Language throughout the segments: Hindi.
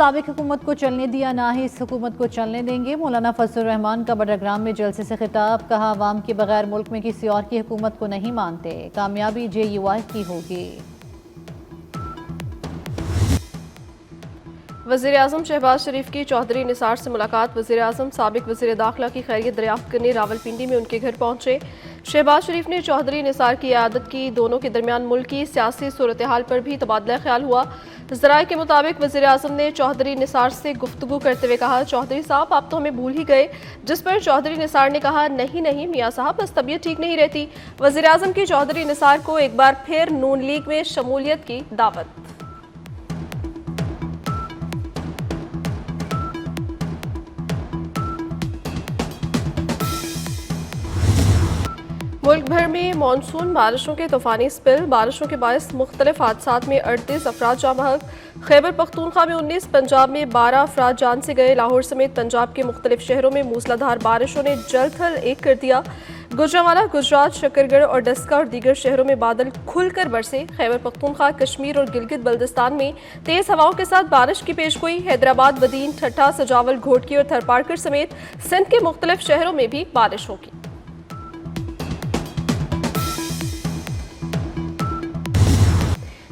साबिक हुकूमत को चलने दिया, ना ही इस हुकूमत को चलने देंगे। मौलाना फजलुर रहमान का बड़ाग्राम में जलसे से खिताब, कहा अवाम के बगैर मुल्क में किसी और की हुकूमत को नहीं मानते, कामयाबी JUI की होगी। वज़ीर आज़म शहबाज शरीफ की चौधरी निसार से मुलाकात। वज़ीर आज़म साबिक वज़ीर दाखिला की खैरियत दरियाफ्त करने रावलपिंडी में उनके घर पहुंचे। शहबाज शरीफ ने चौधरी निसार की आदत की। दोनों के दरमियान मुल्क की सियासी सूरत हाल पर भी तबादला ख्याल हुआ। ज़राए के मुताबिक वज़ीर आज़म ने चौधरी निसार से गुफ्तगू करते हुए कहा, चौधरी साहब आप तो हमें भूल ही गए। जिस पर चौधरी निसार ने कहा, नहीं नहीं मियाँ साहब, बस तबीयत ठीक नहीं रहती। वज़ीर आज़म की चौधरी निसार को एक बार फिर नून लीग में शमूलियत की दावत। मुल्क भर में मानसून बारिशों के तूफानी स्पिल। बारिशों के बायस मुख्तलिफ हादसात में 38 अफराद जाँ बहक। खैबर पख्तूनख्वा में 19, पंजाब में 12 अफराद जान से गए। लाहौर समेत पंजाब के मुख्तलिफ शहरों में मूसलाधार बारिशों ने जल थल एक कर दिया। गुजरांवाला, गुजरात, शकरगढ़ और डस्का और दीगर शहरों में बादल खुलकर बरसे। खैबर पख्तूनख्वा, कश्मीर और गिलगित बल्दिस्तान में तेज हवाओं के साथ बारिश की पेशगोई। हैदराबाद, बदीन, ठट्ठा, सजावल, घोटकी और थरपारकर समेत सिंध के मुख्तलिफ शहरों में भी बारिश होगी।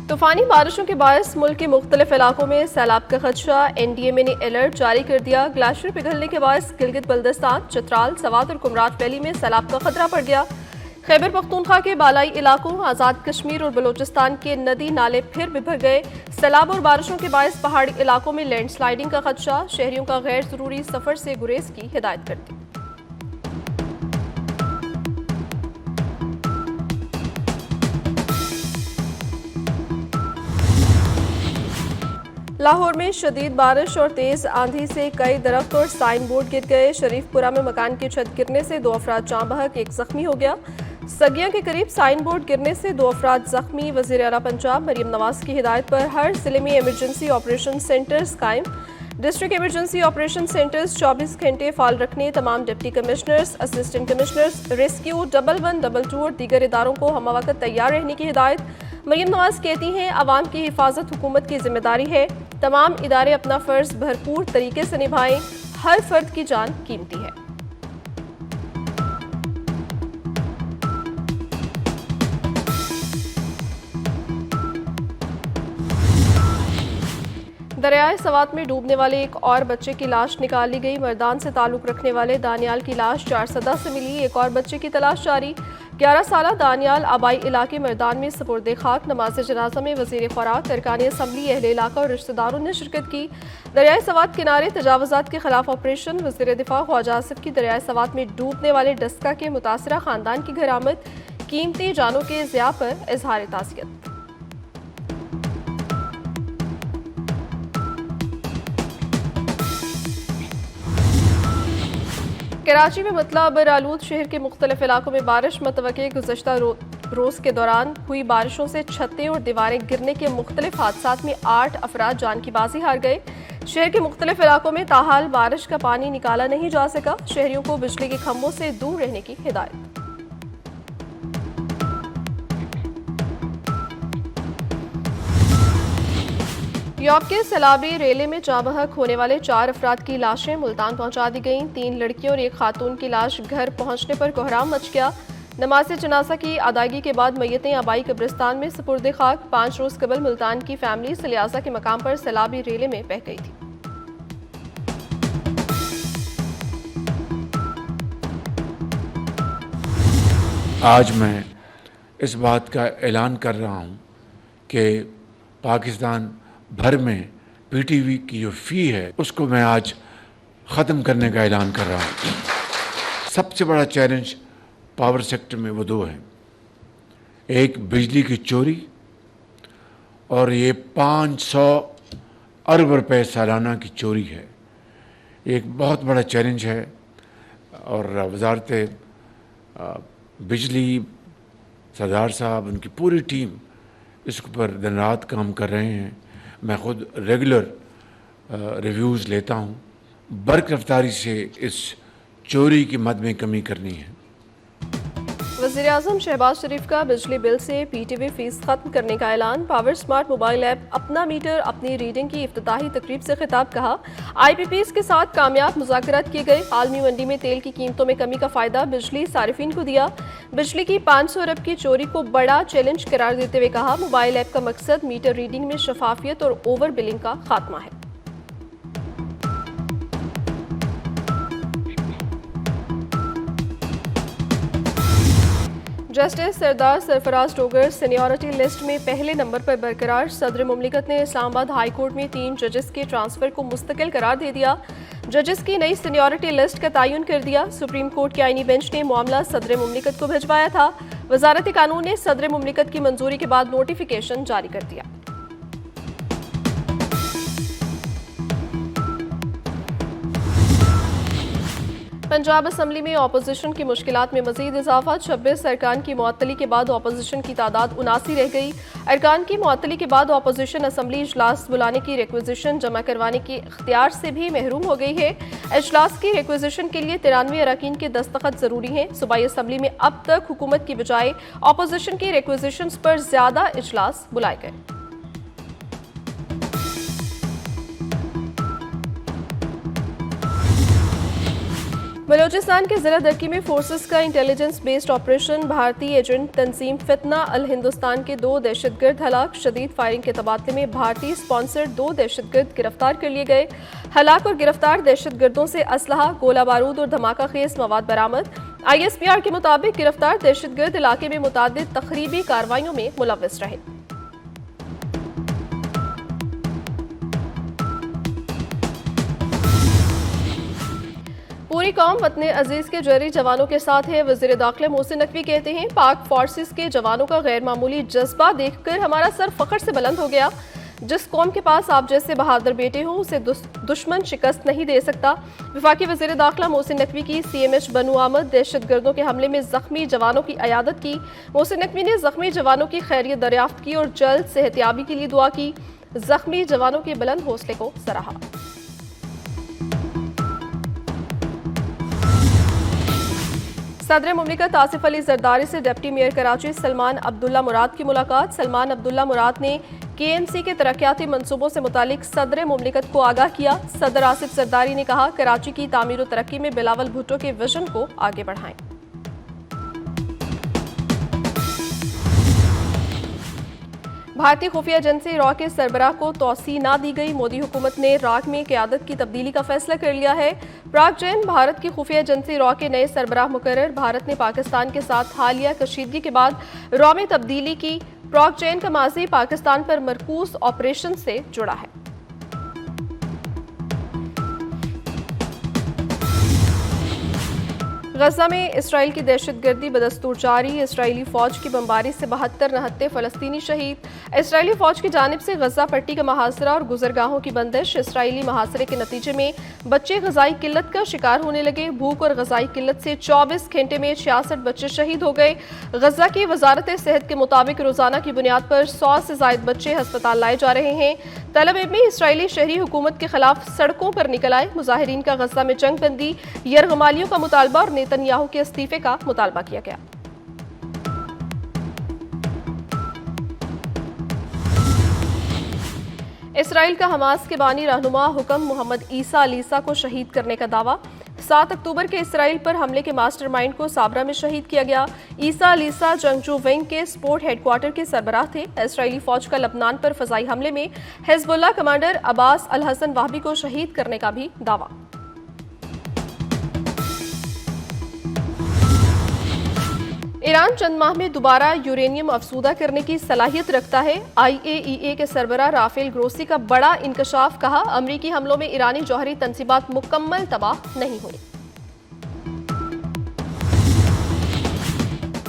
तूफानी बारिशों के बायस मुल्क के मुख्तलिफ इलाकों में सैलाब का खदशा। NDMA ने अलर्ट जारी कर दिया। ग्लेशियर पिघलने के बायस गिलगित बल्दिस्तान, चित्राल, सवात और कुमराट वैली में सैलाब का खतरा पड़ गया। खैबर पख्तूनख्वा के बालाई इलाकों, आज़ाद कश्मीर और बलोचिस्तान के नदी नाले फिर बिभर गए। सैलाब और बारिशों के बायस पहाड़ी इलाकों में लैंडस्लाइडिंग का खदशा। शहरियों का गैर जरूरी सफर से गुरेज की हिदायत कर दी। लाहौर में शदीद बारिश और तेज आंधी से कई दरख्त और साइन बोर्ड गिर गए। शरीफपुरा में मकान की छत गिरने से 2 अफराद जाँ बहक, 1 जख्मी हो गया। सगिया के करीब साइन बोर्ड गिरने से 2 अफराद जख्मी। वज़ीर आला पंजाब मरीम नवाज की हिदायत पर हर जिले में इमरजेंसी ऑपरेशन सेंटर्स कायम। डिस्ट्रिक्ट इमरजेंसी ऑपरेशन सेंटर्स 24 घंटे फाल रखने। तमाम deputy commissioners, assistant commissioners, rescue, 112 और दीगर इदारों को हमवक्त तैयार रहने की हिदायत। मरीम नवाज कहती हैं, अवाम की हिफाजत हुकूमत की जिम्मेदारी है। तमाम इदारे अपना फ़र्ज भरपूर तरीके से निभाएं। हर फर्द की जान कीमती है। दरियाए सवात में डूबने वाले एक और बच्चे की लाश निकाल ली गई। मर्दान से ताल्लुक रखने वाले दानियाल की लाश 4 सदा से मिली। एक और बच्चे की तलाश जारी। 11 साला दानियाल आबाई इलाके मर्दान में सपुर्दे खाक। नमाज जनाजा में वज़ीर ख़ुराक, अरकान असम्बली, अहले इलाका और रिश्तेदारों ने शिरकत की। दरियाए सवात किनारे तजावुज़ात के खिलाफ ऑपरेशन। वज़ीर दिफा ख्वाजा आसिफ की दरियाए सवात में डूबने वाले डस्का के मुतासरा खानदान की घर आमद। कीमती जानों के ज़िया पर इजहार ताज़ियत। कराची में मतला बरालूद शहर के मुख्तलिफ इलाकों में बारिश मतवक्के। गुज़श्ता रोज़ के दौरान हुई बारिशों से छतें और दीवारें गिरने के मुख्तलिफ हादसात में 8 अफराद जान की बाजी हार गए। शहर के मुख्तलिफ इलाकों में ताहाल बारिश का पानी निकाला नहीं जा सका। शहरियों को बिजली के खंभों से दूर रहने की हिदायत। यूरोप के सैलाबी रेले में जाँ बहक होने वाले 4 अफराद की लाशें मुल्तान पहुंचा दी गईं। 3 लड़कियों और 1 खातून की लाश घर पहुंचने पर कोहराम मच गया। नमाज जनाजा की अदायगी के बाद मैयतें आबाई कब्रिस्तान में सपुर्दे खाक। 5 रोज कबल मुल्तान की फैमिली सलियाजा के मकाम पर सैलाबी रेले में बह गई थी। आज मैं इस बात का ऐलान कर रहा हूं कि पाकिस्तान भर में PTV की जो फ़ी है उसको मैं आज ख़त्म करने का ऐलान कर रहा हूँ। सबसे बड़ा चैलेंज पावर सेक्टर में वो 2 हैं, एक बिजली की चोरी और ये 500 अरब रुपए सालाना की चोरी है। एक बहुत बड़ा चैलेंज है और वजारत बिजली, सरदार साहब, उनकी पूरी टीम इस पर दिन रात काम कर रहे हैं। मैं ख़ुद रेगुलर रिव्यूज़ लेता हूँ। बर्क रफ्तारी से इस चोरी की मद में कमी करनी है। वज़ीर-ए-आज़म शहबाज शरीफ का बिजली बिल से पीटीवी फीस खत्म करने का ऐलान। पावर स्मार्ट मोबाइल ऐप अपना मीटर अपनी रीडिंग की इफ्तिताही तकरीब से खिताब। कहा, IPPs के साथ कामयाब मुज़ाकरात किए गए। आलमी मंडी में तेल की कीमतों में कमी का फायदा बिजली सारिफिन को दिया। बिजली की 500 अरब की चोरी को बड़ा चैलेंज करार देते हुए कहा, मोबाइल ऐप का मकसद मीटर रीडिंग में शफाफियत और ओवर बिलिंग का खात्मा है। जस्टिस सरदार सरफराज डोगर सीनियरिटी लिस्ट में पहले नंबर पर बरकरार। सदर मुमलिकत ने इस्लामाबाद हाई कोर्ट में 3 जजेस के ट्रांसफर को मुस्तकिल करार दे दिया। जजेस की नई सीनियरिटी लिस्ट का तयन कर दिया। सुप्रीम कोर्ट के आईनी बेंच ने मामला सदर मुमलिकत को भिजवाया था। वजारत कानून ने सदर मुमलिकत की मंजूरी के बाद नोटिफिकेशन जारी कर दिया। पंजाब असम्बली में अपोजिशन की मुश्किलात में मजीद इजाफा। 26 अरकान की मुअत्तली के बाद अपोजिशन की तादाद 79 रह गई। अरकान की मुअत्तली के बाद अपोजिशन असम्बली इजलास बुलाने की रिक्विजिशन जमा करवाने के इख्तियार से भी महरूम हो गई है। इजलास की रिक्विजिशन के लिए 93 अरकान के दस्तखत जरूरी हैं। सूबाई असम्बली में अब तक हुकूमत की बजाय अपोजिशन की रिक्विजिशन पर ज्यादा इजलास बुलाए गए। बलोचिस्तान के जिला दरकी में फोर्सेस का इंटेलिजेंस बेस्ड ऑपरेशन। भारतीय एजेंट तंजीम फितना अल हिंदुस्तान के 2 दहशतगर्द हलाक। शदीद फायरिंग के तबादले में भारतीय स्पॉन्सर्ड 2 दहशतगर्द गिरफ्तार कर लिए गए। हलाक और गिरफ्तार दहशतगर्दों से असलहा, गोला बारूद और धमाका खेज मवाद बरामद। ISPR के मुताबिक गिरफ्तार दहशतगर्द इलाके में मुतादिद तखरीबी कार्रवाइयों में मुलव्वस रहे। पूरी कौम वतन अजीज के जर्री जवानों के साथ है। वज़ीर दाखिला मोहसिन नकवी कहते हैं, पाक फोर्सेस के जवानों का गैर मामूली जज्बा देखकर हमारा सर फख्र से बुलंद हो गया। जिस कौम के पास आप जैसे बहादुर बेटे हों उसे दुश्मन शिकस्त नहीं दे सकता। वफाकी वज़ीर दाखिला मोहसिन नकवी की CMH बनू आमद दहशतगर्दों के हमले में जख्मी जवानों की अयादत की। मोहसिन नकवी ने जख्मी जवानों की खैरियत दरियाफ्त की और जल्द सेहतियाबी के लिए दुआ की। जख्मी जवानों के बुलंद हौसले को सराहा। सदर मुमलिकत आसिफ अली जरदारी से डिप्टी मेयर कराची सलमान अब्दुल्ला मुराद की मुलाकात। सलमान अब्दुल्ला मुराद ने KMC के तरक्याती मंसूबों से मुतालिक सदर मुमलिकत को आगाह किया। सदर आसिफ जरदारी ने कहा, कराची की तामीर और तरक्की में बिलावल भुट्टो के विजन को आगे बढ़ाएं। भारतीय खुफिया एजेंसी रॉ के सरबराह को तौसी ना दी गई। मोदी हुकूमत ने राग में क़यादत की तब्दीली का फैसला कर लिया है। प्राग जैन भारत की खुफिया एजेंसी रॉ के नए सरबराह मुकर्रर। भारत ने पाकिस्तान के साथ हालिया कशीदगी के बाद रॉ में तब्दीली की। प्राग जैन का माजी पाकिस्तान पर मरकूज ऑपरेशन से जुड़ा है। गजा में इसराइल की दहशतगर्दी बदस्तूर जारी। इसराइली फौज की बमबारी से 72 नहत्ते फलस्तीनी शहीद। इसराइली फौज की जानिब से गजा पट्टी का मुहासरा और गुजरगाहों की बंदिश। इसराइली मुहासरे के नतीजे में बच्चे गजाई किल्लत का शिकार होने लगे। भूख और गजाई किल्लत से 24 घंटे में 66 बच्चे शहीद हो गए। गजा की वजारत सेहत के मुताबिक रोजाना की बुनियाद पर 100 से ज्यादा बच्चे अस्पताल लाए जा रहे हैं। तल अवीव में इसराइली शहरी हुकूमत के खिलाफ सड़कों पर निकल आए। मुजाहिरीन का गजा में जंग बंदी, यरगमालियों का मुतालबा और नेतन्याहू के इस्तीफे का मुतालबा किया गया। इसराइल का हमास के बानी रहनुमा हुक्म मोहम्मद ईसा अलीसा को शहीद करने का दावा। 7 अक्टूबर के इसराइल पर हमले के मास्टरमाइंड को साबरा में शहीद किया गया। ईसा अलीसा जंगजू विंग के स्पोर्ट हेडक्वार्टर के सरबराह थे। इसराइली फौज का लबनान पर फजाई हमले में हिजबुल्लाह कमांडर अब्बास अल हसन वाहबी को शहीद करने का भी दावा। ईरान चंद माह में दोबारा यूरेनियम अफसूदा करने की सलाहियत रखता है। IAEA के सरबराह राफेल ग्रोसी का बड़ा इंकशाफ। कहा, अमरीकी हमलों में ईरानी जौहरी तंसीबात मुकम्मल तबाह नहीं हुई।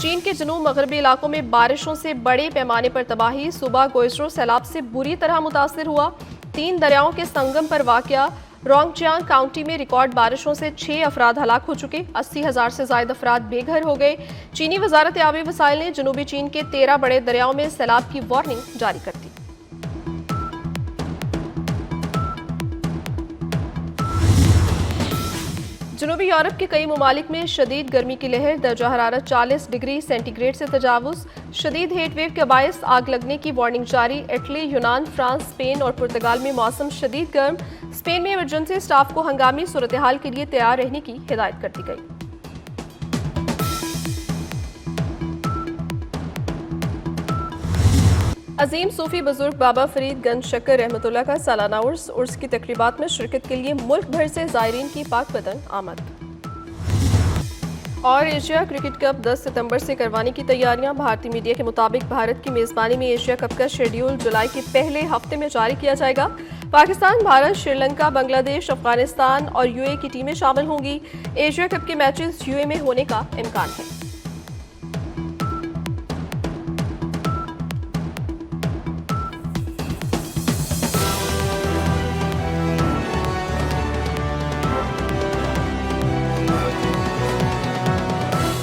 चीन के जनूब मगरबी इलाकों में बारिशों से बड़े पैमाने पर तबाही। सुबह गोइजरो सैलाब से बुरी तरह मुतासिर हुआ। 3 दरियाओं के संगम पर वाक़या रोंगजियांग काउंटी में रिकॉर्ड बारिशों से 6 अफराद हलाक हो चुके। 80,000 से ज्यादा अफराद बेघर हो गए। चीनी वजारत आबी वसाइल ने जनूबी चीन के 13 बड़े दरियाओं में सैलाब की वार्निंग जारी कर दी। जनूबी यूरोप के कई ममालिक में शदीद गर्मी की लहर, दर्जा हरारत 40 डिग्री सेंटीग्रेड से तजावुज। शदीद हीट वेव के बायस आग लगने की वार्निंग जारी। इटली, यूनान, फ्रांस, स्पेन और पुर्तगाल में मौसम शदीद गर्म। स्पेन में इमरजेंसी स्टाफ को हंगामी सूरत हाल के लिए तैयार रहने की हिदायत कर दी गई। अजीम सूफी बुजुर्ग बाबा फरीद गंज शक्कर रहमतुल्लाह का सालाना उर्स की तकरीबात में शिरकत के लिए मुल्क भर से ज़ायरीन की पाक बदन आमद। और एशिया क्रिकेट कप 10 सितंबर से करवाने की तैयारियां। भारतीय मीडिया के मुताबिक भारत की मेज़बानी में एशिया कप का शेड्यूल जुलाई के पहले हफ्ते में जारी किया जाएगा। पाकिस्तान, भारत, श्रीलंका, बांग्लादेश, अफगानिस्तान और यूएई की टीमें शामिल होंगी। एशिया कप के मैचेस यूएई में होने का इम्कान है।